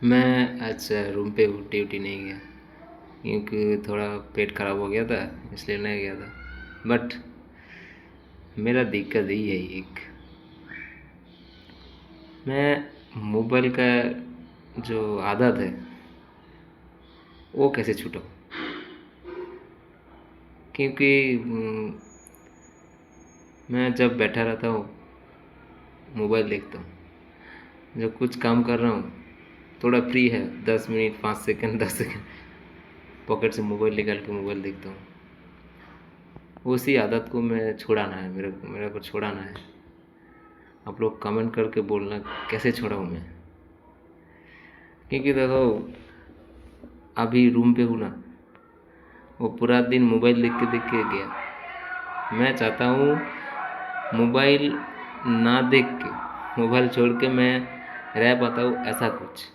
मैं आज रूम पे ड्यूटी नहीं गया क्योंकि थोड़ा पेट खराब हो गया था, इसलिए नहीं गया था। बट मेरा दिक्कत यही है एक, मैं मोबाइल का जो आदत है वो कैसे छूटाऊँ। क्योंकि मैं जब बैठा रहता हूँ मोबाइल देखता हूँ, जब कुछ काम कर रहा हूँ थोड़ा फ्री है 10 मिनट 5 सेकंड 10 सेकंड पॉकेट से मोबाइल निकाल के मोबाइल देखता हूँ। उसी आदत को मैं छुड़ाना है, मेरे को छुड़ाना है। आप लोग कमेंट करके बोलना कैसे छोड़ाऊँ मैं। क्योंकि देखो अभी रूम पे हूँ ना, वो पूरा दिन मोबाइल देख के गया। मैं चाहता हूँ मोबाइल ना देख के, मोबाइल छोड़ के मैं रह पाता हूँ, ऐसा कुछ।